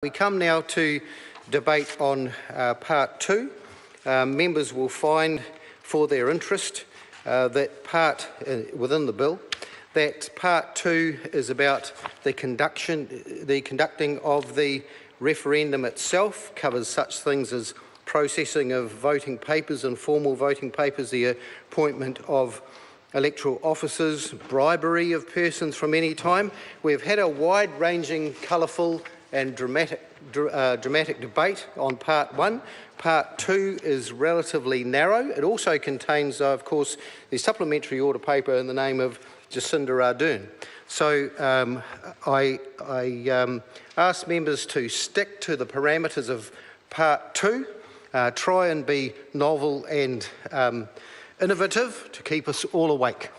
We come now to debate on part two. Members will find for their interest that part within the bill that part two is about the conducting of the referendum itself, covers such things as processing of voting papers and formal voting papers, the appointment of electoral officers, bribery of persons from any time. We've had a wide-ranging, colourful and dramatic debate on part one. Part two is relatively narrow. It also contains, of course, the supplementary order paper in the name of Jacinda Ardern. So I ask members to stick to the parameters of part two, try and be novel and innovative to keep us all awake.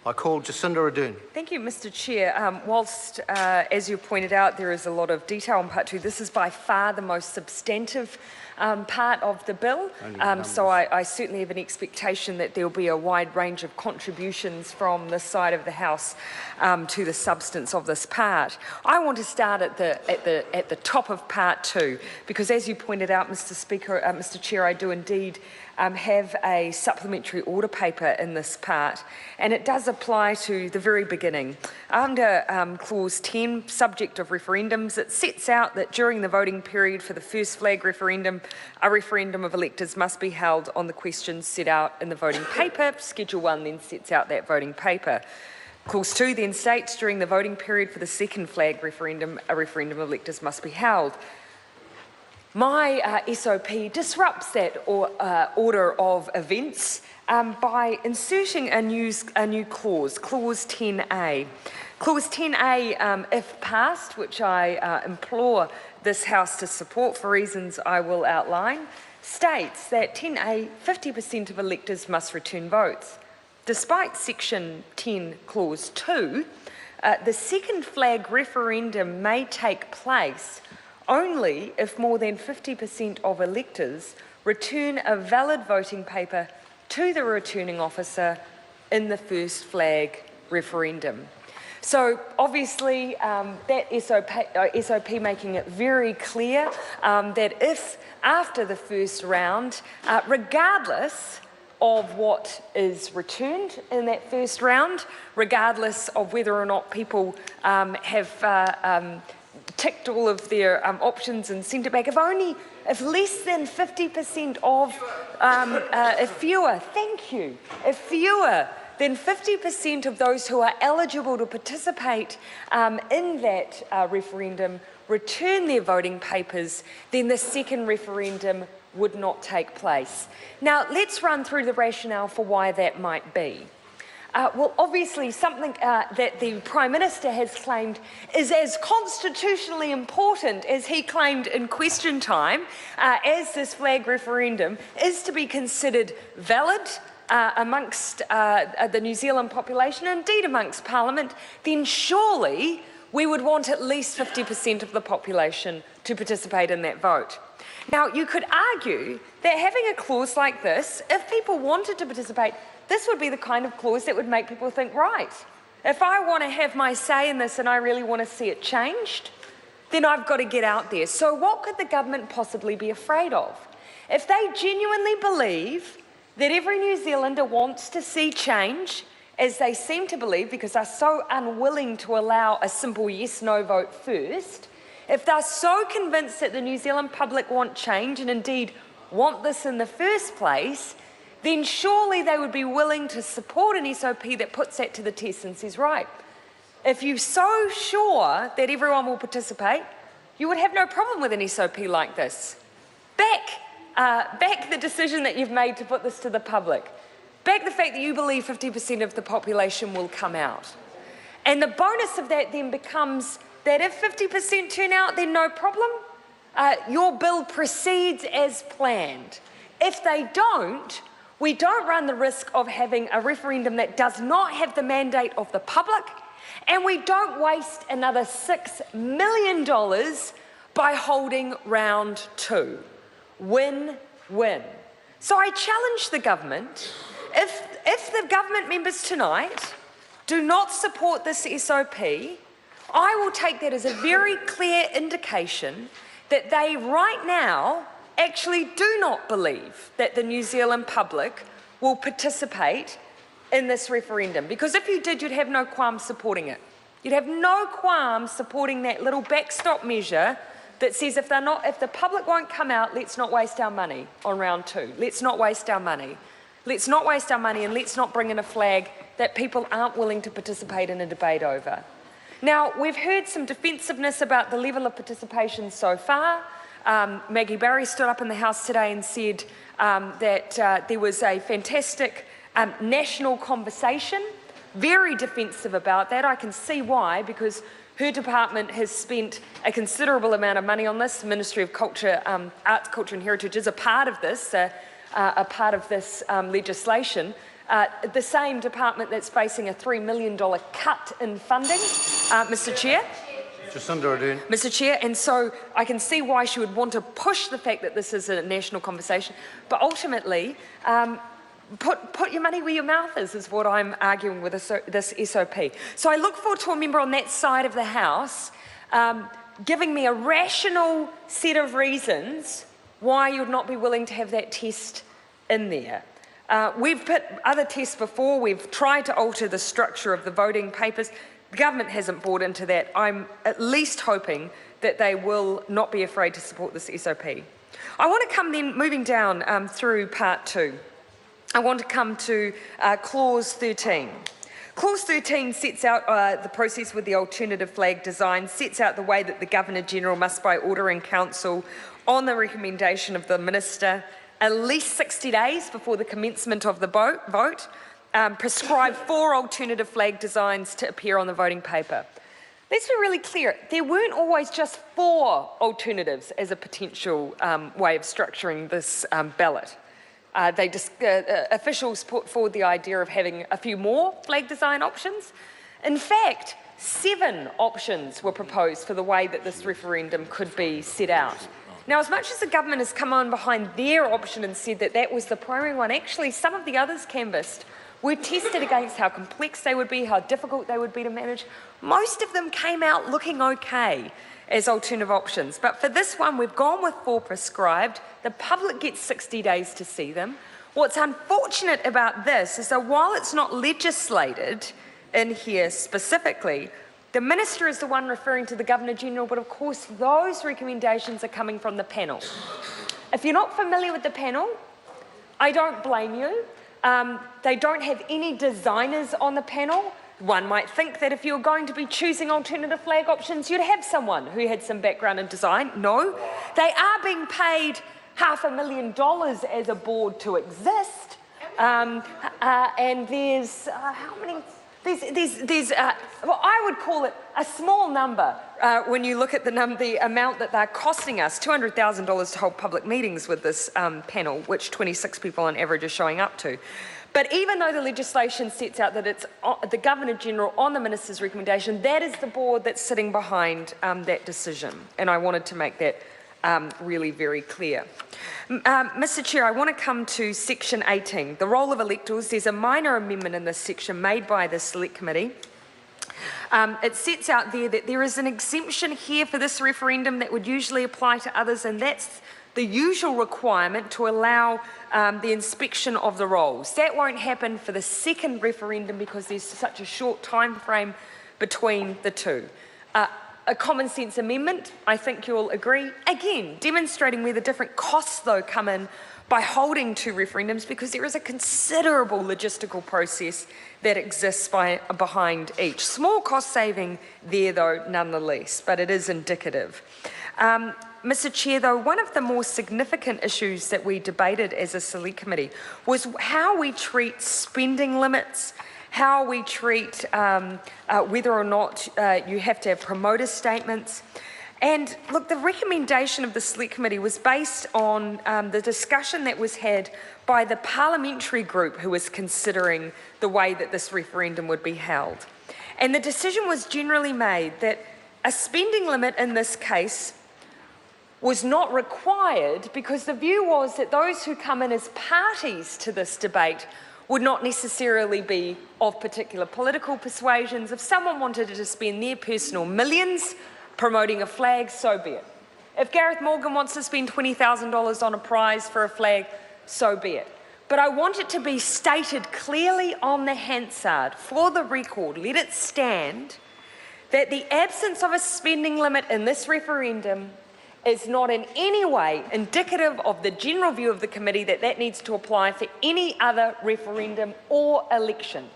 I call Jacinda Ardern. Thank you, Mr. Chair. Whilst, as you pointed out, there is a lot of detail on part two, this is by far the most substantive part of the bill. So I certainly have an expectation that there will be a wide range of contributions from this side of the House to the substance of this part. I want to start at the top of part two, because as you pointed out, Mr. Chair, I do indeed have a supplementary order paper in this part, and it does apply to the very beginning. Under clause 10, subject of referendums, it sets out that during the voting period for the first flag referendum, a referendum of electors must be held on the questions set out in the voting paper. Schedule 1 then sets out that voting paper. Clause 2 then states during the voting period for the second flag referendum, a referendum of electors must be held. My SOP disrupts that order of events by inserting a new clause, clause 10A. Clause 10A, if passed, which I implore this House to support for reasons I will outline, states that 10A, 50% of electors must return votes. Despite section 10, clause 2, the second flag referendum may take place only if more than 50% of electors return a valid voting paper to the returning officer in the first flag referendum. So obviously that SOP making it very clear that if after the first round, regardless of what is returned in that first round, regardless of whether or not people have ticked all of their options and sent it back, if less than 50% of, if fewer than 50% of those who are eligible to participate in that referendum return their voting papers, then the second referendum would not take place. Now, let's run through the rationale for why that might be. Well, obviously, something that the Prime Minister has claimed is as constitutionally important as he claimed in question time, as this flag referendum is to be considered valid amongst the New Zealand population, and indeed amongst Parliament, then surely we would want at least 50% of the population to participate in that vote. Now, you could argue that having a clause like this, if people wanted to participate, this would be the kind of clause that would make people think, right, if I want to have my say in this and I really want to see it changed, then I've got to get out there. So what could the government possibly be afraid of? If they genuinely believe that every New Zealander wants to see change, as they seem to believe because they're so unwilling to allow a simple yes-no vote first, if they're so convinced that the New Zealand public want change and indeed want this in the first place, then surely they would be willing to support an SOP that puts that to the test and says, right, if you're so sure that everyone will participate, you would have no problem with an SOP like this. Back the decision that you've made to put this to the public. Back the fact that you believe 50% of the population will come out. And the bonus of that then becomes that if 50% turn out, then no problem. Your bill proceeds as planned. If they don't, we don't run the risk of having a referendum that does not have the mandate of the public, and we don't waste another $6 million by holding round two. Win-win. So I challenge the government, if the government members tonight do not support this SOP, I will take that as a very clear indication that they right now actually do not believe that the New Zealand public will participate in this referendum. Because if you did, you'd have no qualms supporting it. You'd have no qualms supporting that little backstop measure that says if the public won't come out, let's not waste our money on round 2. Let's not waste our money. Let's not waste our money, and let's not bring in a flag that people aren't willing to participate in a debate over. Now, we've heard some defensiveness about the level of participation so far. Maggie Barry stood up in the House today and said that there was a fantastic national conversation, very defensive about that. I can see why, because her department has spent a considerable amount of money on this. The Ministry of Culture, Arts, Culture and Heritage is a part of this, legislation. The same department that's facing a $3 million cut in funding, Mr. Chair. Mr. Chair, and so I can see why she would want to push the fact that this is a national conversation, but ultimately, put your money where your mouth is what I'm arguing with this SOP. So I look forward to a member on that side of the House giving me a rational set of reasons why you'd not be willing to have that test in there. We've put other tests before. We've tried to alter the structure of the voting papers. The government hasn't bought into that. I'm at least hoping that they will not be afraid to support this SOP. I want to come then, moving down through part 2. I want to come to clause 13. Clause 13 sets out the process with the alternative flag design, sets out the way that the Governor-General must, by order in Council, on the recommendation of the Minister, at least 60 days before the commencement of the vote, prescribe 4 alternative flag designs to appear on the voting paper. Let's be really clear, there weren't always just 4 alternatives as a potential way of structuring this ballot. Officials put forward the idea of having a few more flag design options. In fact, 7 options were proposed for the way that this referendum could be set out. Now, as much as the government has come on behind their option and said that that was the primary one, actually some of the others canvassed were tested against how complex they would be, how difficult they would be to manage. Most of them came out looking okay as alternative options. But for this one, we've gone with 4 prescribed. The public gets 60 days to see them. What's unfortunate about this is that while it's not legislated in here specifically, the Minister is the one referring to the Governor-General, but of course those recommendations are coming from the panel. If you're not familiar with the panel, I don't blame you. They don't have any designers on the panel. One might think that if you're going to be choosing alternative flag options, you'd have someone who had some background in design. No, they are being paid $500,000 as a board to exist. And there's how many? Well, I would call it a small number when you look at the amount that they're costing us, $200,000 to hold public meetings with this panel, which 26 people on average are showing up to. But even though the legislation sets out that it's the Governor-General on the Minister's recommendation, that is the board that's sitting behind that decision. And I wanted to make that really very clear. Mr. Chair, I want to come to section 18, the role of electors. There's a minor amendment in this section made by the Select Committee. It sets out there that there is an exemption here for this referendum that would usually apply to others, and that's the usual requirement to allow the inspection of the rolls. That won't happen for the second referendum because there's such a short time frame between the two. A common sense amendment, I think you'll agree. Again, demonstrating where the different costs, though, come in by holding 2 referendums, because there is a considerable logistical process that exists behind each. Small cost saving there, though, nonetheless, but it is indicative. Mr. Chair, though, one of the more significant issues that we debated as a Select Committee was how we treat spending limits, how we treat whether or not you have to have promoter statements. And look, the recommendation of the Select Committee was based on the discussion that was had by the parliamentary group who was considering the way that this referendum would be held. And the decision was generally made that a spending limit in this case was not required because the view was that those who come in as parties to this debate would not necessarily be of particular political persuasions. If someone wanted to spend their personal millions promoting a flag, so be it. If Gareth Morgan wants to spend $20,000 on a prize for a flag, so be it. But I want it to be stated clearly on the Hansard, for the record, let it stand, that the absence of a spending limit in this referendum is not in any way indicative of the general view of the committee that that needs to apply for any other referendum or election.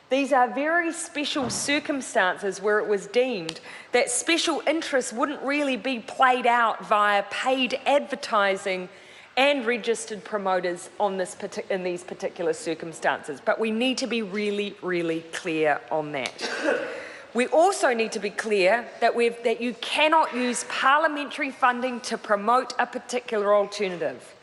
These are very special circumstances where it was deemed that special interests wouldn't really be played out via paid advertising and registered promoters on in these particular circumstances. But we need to be really, really clear on that. We also need to be clear that you cannot use parliamentary funding to promote a particular alternative.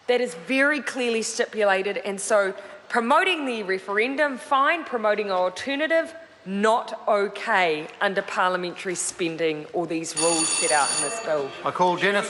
That is very clearly stipulated, and so promoting the referendum, fine. Promoting an alternative, not okay under parliamentary spending or these rules set out in this bill. I call Jennifer.